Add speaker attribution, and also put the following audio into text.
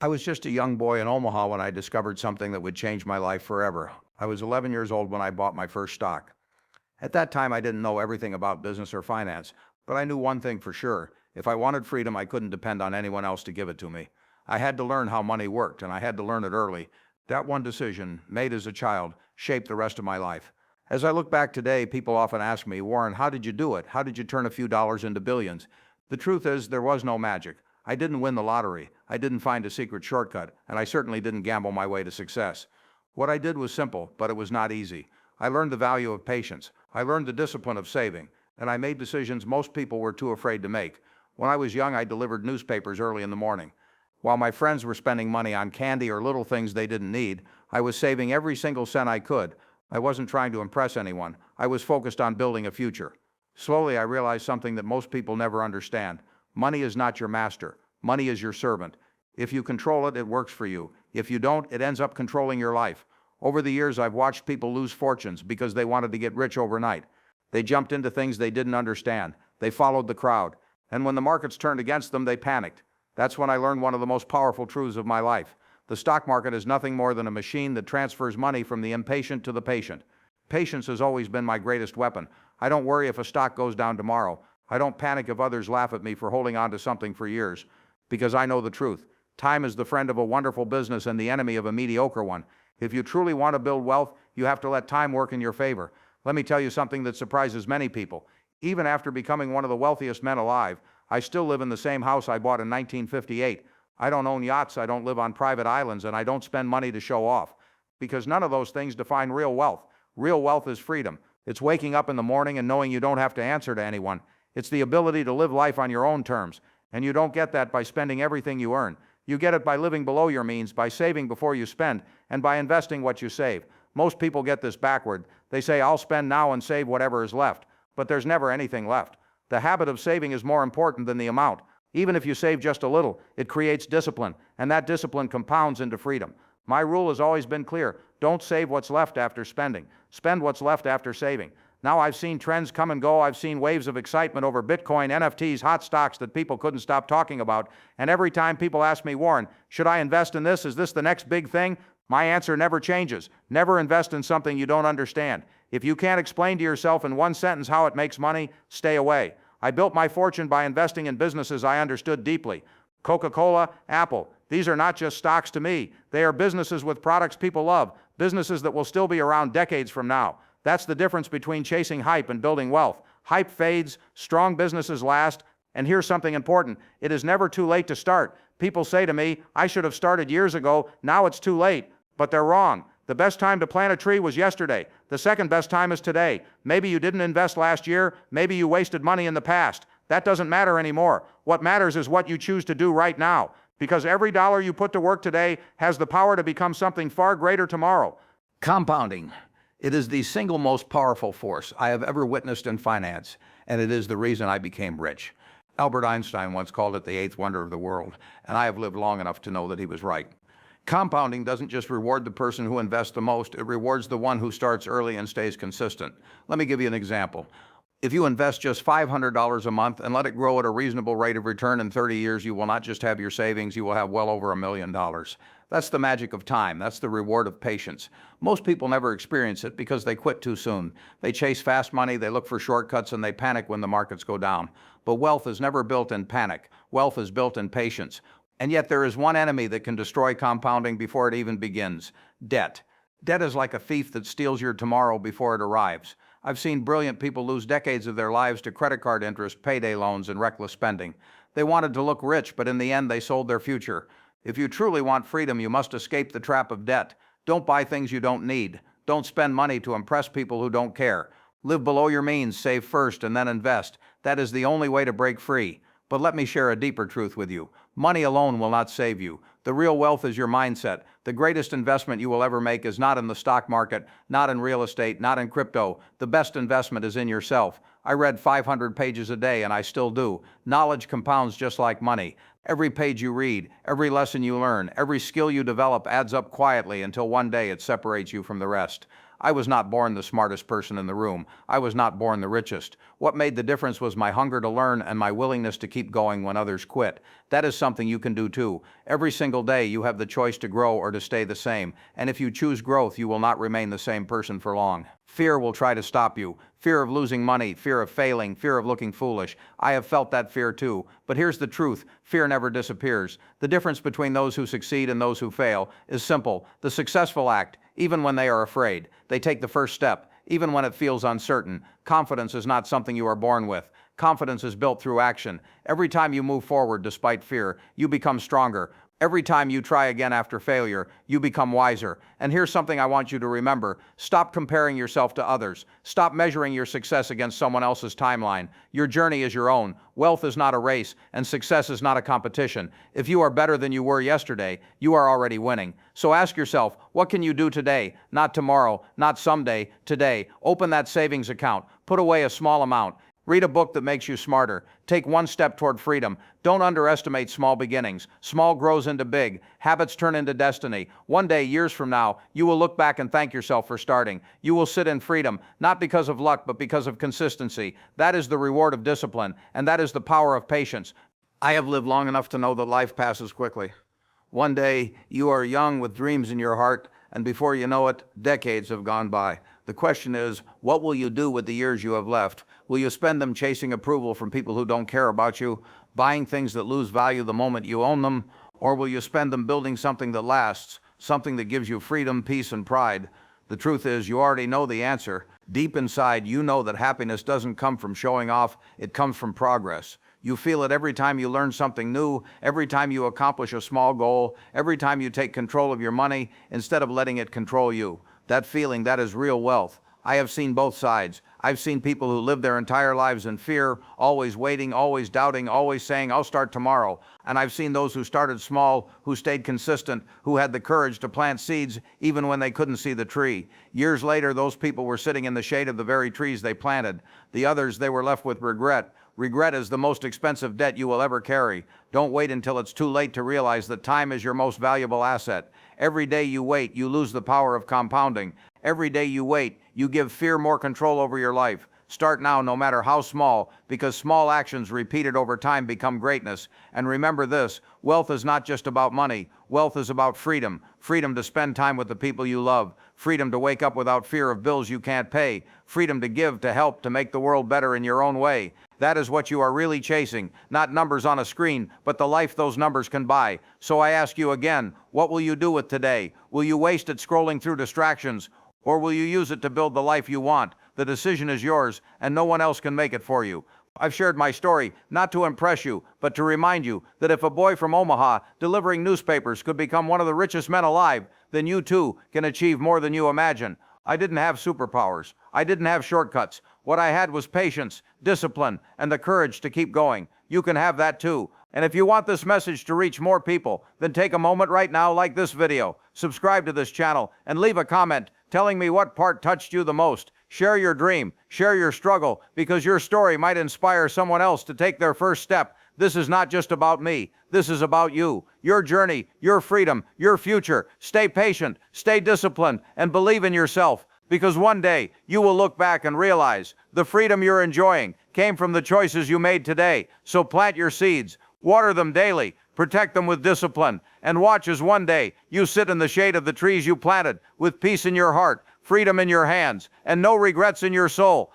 Speaker 1: I was just a young boy in Omaha when I discovered something that would change my life forever. I was 11 years old when I bought my first stock. At that time, I didn't know everything about business or finance, but I knew one thing for sure. If I wanted freedom, I couldn't depend on anyone else to give it to me. I had to learn how money worked, and I had to learn it early. That one decision, made as a child, shaped the rest of my life. As I look back today, people often ask me, Warren, how did you do it? How did you turn a few dollars into billions? The truth is, there was no magic. I didn't win the lottery. I didn't find a secret shortcut, and I certainly didn't gamble my way to success. What I did was simple, but it was not easy. I learned the value of patience. I learned the discipline of saving, and I made decisions most people were too afraid to make. When I was young, I delivered newspapers early in the morning. While my friends were spending money on candy or little things they didn't need, I was saving every single cent I could. I wasn't trying to impress anyone. I was focused on building a future. Slowly, I realized something that most people never understand. Money is not your master. Money is your servant. If you control it, it works for you. If you don't, it ends up controlling your life. Over the years, I've watched people lose fortunes because they wanted to get rich overnight. They jumped into things they didn't understand. They followed the crowd. And when the markets turned against them, they panicked. That's when I learned one of the most powerful truths of my life. The stock market is nothing more than a machine that transfers money from the impatient to the patient. Patience has always been my greatest weapon. I don't worry if a stock goes down tomorrow. I don't panic if others laugh at me for holding on to something for years, because I know the truth. Time is the friend of a wonderful business and the enemy of a mediocre one. If you truly want to build wealth, you have to let time work in your favor. Let me tell you something that surprises many people. Even after becoming one of the wealthiest men alive, I still live in the same house I bought in 1958. I don't own yachts, I don't live on private islands, and I don't spend money to show off. Because none of those things define real wealth. Real wealth is freedom. It's waking up in the morning and knowing you don't have to answer to anyone. It's the ability to live life on your own terms. And you don't get that by spending everything you earn. You get it by living below your means, by saving before you spend, and by investing what you save. Most people get this backward. They say, I'll spend now and save whatever is left. But there's never anything left. The habit of saving is more important than the amount. Even if you save just a little, it creates discipline, and that discipline compounds into freedom. My rule has always been clear. Don't save what's left after spending. Spend what's left after saving. Now I've seen trends come and go. I've seen waves of excitement over Bitcoin, NFTs, hot stocks that people couldn't stop talking about. And every time people ask me, Warren, should I invest in this? Is this the next big thing? My answer never changes. Never invest in something you don't understand. If you can't explain to yourself in one sentence how it makes money, stay away. I built my fortune by investing in businesses I understood deeply. Coca-Cola, Apple. These are not just stocks to me. They are businesses with products people love, businesses that will still be around decades from now. That's the difference between chasing hype and building wealth. Hype fades, strong businesses last, and here's something important. It is never too late to start. People say to me, I should have started years ago, now it's too late. But they're wrong. The best time to plant a tree was yesterday. The second best time is today. Maybe you didn't invest last year, maybe you wasted money in the past. That doesn't matter anymore. What matters is what you choose to do right now. Because every dollar you put to work today has the power to become something far greater tomorrow. Compounding. It is the single most powerful force I have ever witnessed in finance, and it is the reason I became rich. Albert Einstein once called it the eighth wonder of the world, and I have lived long enough to know that he was right. Compounding doesn't just reward the person who invests the most, it rewards the one who starts early and stays consistent. Let me give you an example. If you invest just $500 a month and let it grow at a reasonable rate of return in 30 years, you will not just have your savings, you will have well over $1 million. That's the magic of time. That's the reward of patience. Most people never experience it because they quit too soon. They chase fast money, they look for shortcuts, and they panic when the markets go down. But wealth is never built in panic. Wealth is built in patience. And yet there is one enemy that can destroy compounding before it even begins: debt. Debt is like a thief that steals your tomorrow before it arrives. I've seen brilliant people lose decades of their lives to credit card interest, payday loans, and reckless spending. They wanted to look rich, but in the end they sold their future. If you truly want freedom, you must escape the trap of debt. Don't buy things you don't need. Don't spend money to impress people who don't care. Live below your means, save first, and then invest. That is the only way to break free. But let me share a deeper truth with you. Money alone will not save you. The real wealth is your mindset. The greatest investment you will ever make is not in the stock market, not in real estate, not in crypto. The best investment is in yourself. I read 500 pages a day, and I still do. Knowledge compounds just like money. Every page you read, every lesson you learn, every skill you develop adds up quietly until one day it separates you from the rest. I was not born the smartest person in the room. I was not born the richest. What made the difference was my hunger to learn and my willingness to keep going when others quit. That is something you can do too. Every single day you have the choice to grow or to stay the same. And if you choose growth, you will not remain the same person for long. Fear will try to stop you. Fear of losing money, fear of failing, fear of looking foolish. I have felt that fear too. But here's the truth. Fear never disappears. The difference between those who succeed and those who fail is simple. The successful act, even when they are afraid. They take the first step, even when it feels uncertain. Confidence is not something you are born with. Confidence is built through action. Every time you move forward despite fear, you become stronger. Every time you try again after failure, you become wiser. And here's something I want you to remember. Stop comparing yourself to others. Stop measuring your success against someone else's timeline. Your journey is your own. Wealth is not a race, and success is not a competition. If you are better than you were yesterday, you are already winning. So ask yourself, what can you do today? Not tomorrow, not someday, today. Open that savings account. Put away a small amount. Read a book that makes you smarter. Take one step toward freedom. Don't underestimate small beginnings. Small grows into big. Habits turn into destiny. One day, years from now, you will look back and thank yourself for starting. You will sit in freedom, not because of luck, but because of consistency. That is the reward of discipline, and that is the power of patience. I have lived long enough to know that life passes quickly. One day, you are young with dreams in your heart, and before you know it, decades have gone by. The question is, what will you do with the years you have left? Will you spend them chasing approval from people who don't care about you, buying things that lose value the moment you own them, or will you spend them building something that lasts, something that gives you freedom, peace, and pride? The truth is, you already know the answer. Deep inside, you know that happiness doesn't come from showing off, it comes from progress. You feel it every time you learn something new, every time you accomplish a small goal, every time you take control of your money instead of letting it control you. That feeling, that is real wealth. I have seen both sides. I've seen people who live their entire lives in fear, always waiting, always doubting, always saying, I'll start tomorrow. And I've seen those who started small, who stayed consistent, who had the courage to plant seeds even when they couldn't see the tree. Years later, those people were sitting in the shade of the very trees they planted. The others, they were left with regret. Regret is the most expensive debt you will ever carry. Don't wait until it's too late to realize that time is your most valuable asset. Every day you wait, you lose the power of compounding. Every day you wait, you give fear more control over your life. Start now, no matter how small, because small actions repeated over time become greatness. And remember this, wealth is not just about money. Wealth is about freedom. Freedom to spend time with the people you love. Freedom to wake up without fear of bills you can't pay. Freedom to give, to help, to make the world better in your own way. That is what you are really chasing, not numbers on a screen, but the life those numbers can buy. So I ask you again, what will you do with today? Will you waste it scrolling through distractions, or will you use it to build the life you want? The decision is yours, and no one else can make it for you. I've shared my story, not to impress you, but to remind you that if a boy from Omaha delivering newspapers could become one of the richest men alive, then you too can achieve more than you imagine. I didn't have superpowers. I didn't have shortcuts. What I had was patience, discipline, and the courage to keep going. You can have that too. And if you want this message to reach more people, then take a moment right now, like this video, subscribe to this channel, and leave a comment telling me what part touched you the most. Share your dream, share your struggle, because your story might inspire someone else to take their first step. This is not just about me. This is about you, your journey, your freedom, your future. Stay patient, stay disciplined, and believe in yourself, because one day you will look back and realize the freedom you're enjoying came from the choices you made today. So plant your seeds, water them daily, protect them with discipline, and watch as one day you sit in the shade of the trees you planted with peace in your heart, freedom in your hands, and no regrets in your soul.